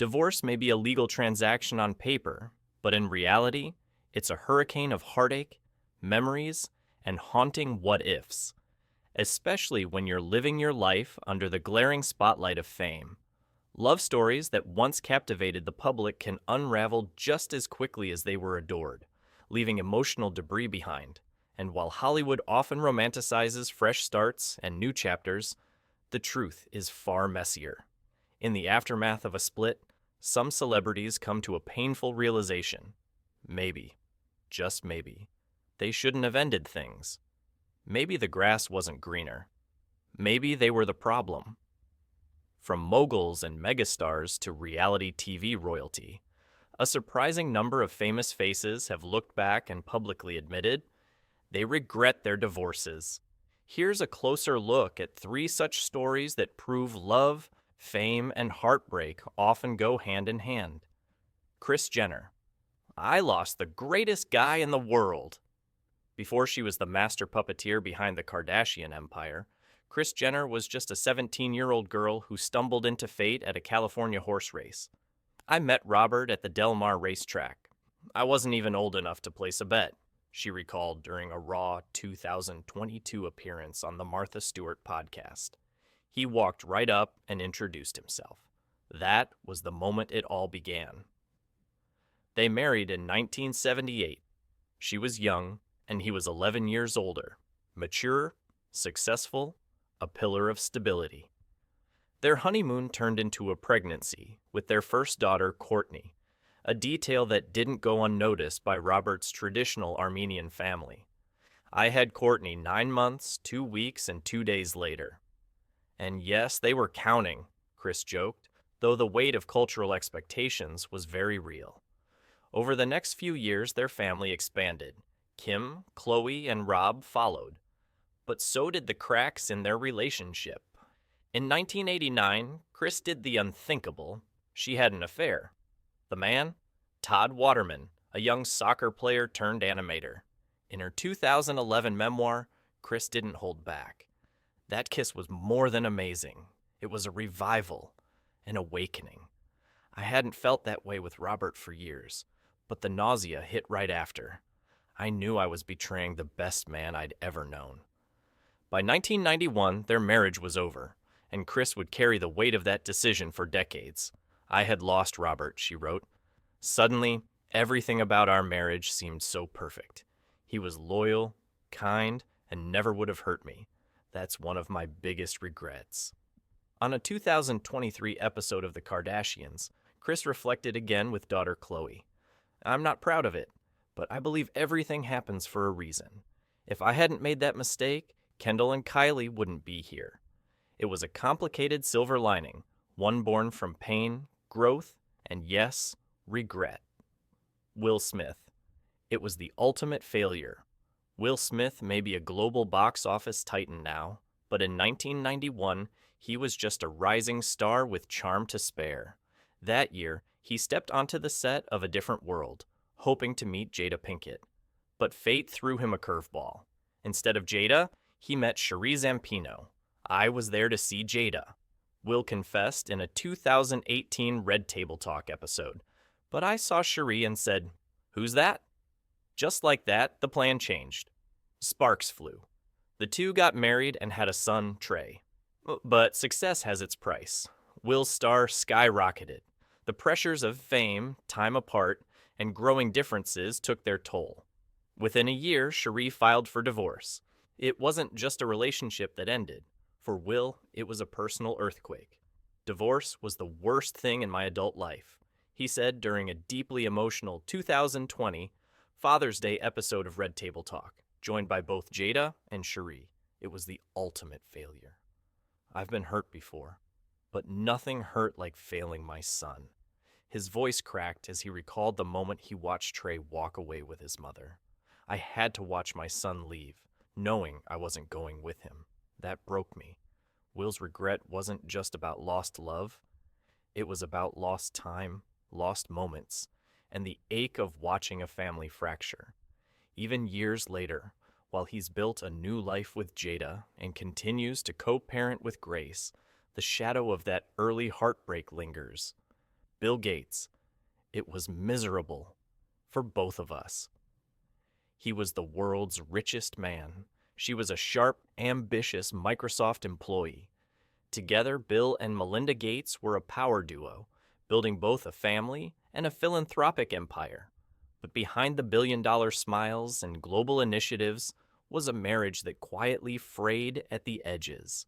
Divorce may be a legal transaction on paper, but in reality, it's a hurricane of heartache, memories, and haunting what-ifs, especially when you're living your life under the glaring spotlight of fame. Love stories that once captivated the public can unravel just as quickly as they were adored, leaving emotional debris behind. And while Hollywood often romanticizes fresh starts and new chapters, the truth is far messier. In the aftermath of a split, some celebrities come to a painful realization. Maybe, just maybe, they shouldn't have ended things. Maybe the grass wasn't greener. Maybe they were the problem. From moguls and megastars to reality TV royalty, a surprising number of famous faces have looked back and publicly admitted they regret their divorces. Here's a closer look at 3 such stories that prove love, fame, and heartbreak often go hand in hand. Kris Jenner. I lost the greatest guy in the world. Before she was the master puppeteer behind the Kardashian empire, Kris Jenner was just a 17-year-old girl who stumbled into fate at a California horse race. I met Robert at the Del Mar racetrack. I wasn't even old enough to place a bet, she recalled during a Raw 2022 appearance on the Martha Stewart podcast. He walked right up and introduced himself. That was the moment it all began. They married in 1978. She was young, and he was 11 years older, mature, successful, a pillar of stability. Their honeymoon turned into a pregnancy with their first daughter, Courtney, a detail that didn't go unnoticed by Robert's traditional Armenian family. I had Courtney 9 months, 2 weeks, and 2 days later. And yes, they were counting, Kris joked, though the weight of cultural expectations was very real. Over the next few years, their family expanded. Kim, Chloe, and Rob followed. But so did the cracks in their relationship. In 1989, Kris did the unthinkable. She had an affair. The man? Todd Waterman, a young soccer player turned animator. In her 2011 memoir, Kris didn't hold back. That kiss was more than amazing. It was a revival, an awakening. I hadn't felt that way with Robert for years, but the nausea hit right after. I knew I was betraying the best man I'd ever known. By 1991, their marriage was over, and Kris would carry the weight of that decision for decades. I had lost Robert, she wrote. Suddenly, everything about our marriage seemed so perfect. He was loyal, kind, and never would have hurt me. That's one of my biggest regrets. On a 2023 episode of The Kardashians, Kris reflected again with daughter Chloe. I'm not proud of it, but I believe everything happens for a reason. If I hadn't made that mistake, Kendall and Kylie wouldn't be here. It was a complicated silver lining, one born from pain, growth, and yes, regret. Will Smith. It was the ultimate failure. Will Smith may be a global box office titan now, but in 1991, he was just a rising star with charm to spare. That year, he stepped onto the set of A Different World, hoping to meet Jada Pinkett. But fate threw him a curveball. Instead of Jada, he met Cherie Zampino. I was there to see Jada, Will confessed in a 2018 Red Table Talk episode. But I saw Cherie and said, "Who's that?" Just like that, the plan changed. Sparks flew. The two got married and had a son, Trey. But success has its price. Will's star skyrocketed. The pressures of fame, time apart, and growing differences took their toll. Within a year, Cherie filed for divorce. It wasn't just a relationship that ended. For Will, it was a personal earthquake. Divorce was the worst thing in my adult life, he said during a deeply emotional 2020 Father's Day episode of Red Table Talk, joined by both Jada and Cherie. It was the ultimate failure. I've been hurt before, but nothing hurt like failing my son. His voice cracked as he recalled the moment he watched Trey walk away with his mother. I had to watch my son leave, knowing I wasn't going with him. That broke me. Will's regret wasn't just about lost love. It was about lost time, lost moments, and the ache of watching a family fracture. Even years later, while he's built a new life with Jada and continues to co-parent with Grace, the shadow of that early heartbreak lingers. Bill Gates. It was miserable for both of us. He was the world's richest man. She was a sharp, ambitious Microsoft employee. Together, Bill and Melinda Gates were a power duo, building both a family and a philanthropic empire. But behind the billion-dollar smiles and global initiatives was a marriage that quietly frayed at the edges.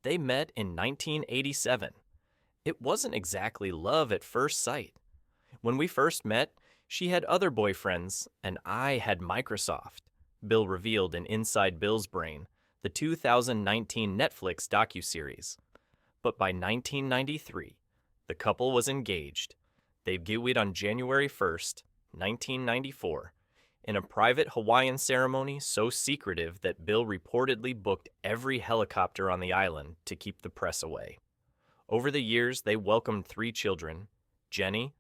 They met in 1987. It wasn't exactly love at first sight. When we first met, she had other boyfriends, and I had Microsoft, Bill revealed in Inside Bill's Brain, the 2019 Netflix docuseries. But by 1993, the couple was engaged. They gooeyed on January 1st, 1994, in a private Hawaiian ceremony so secretive that Bill reportedly booked every helicopter on the island to keep the press away. Over the years, they welcomed 3 children, Jenny,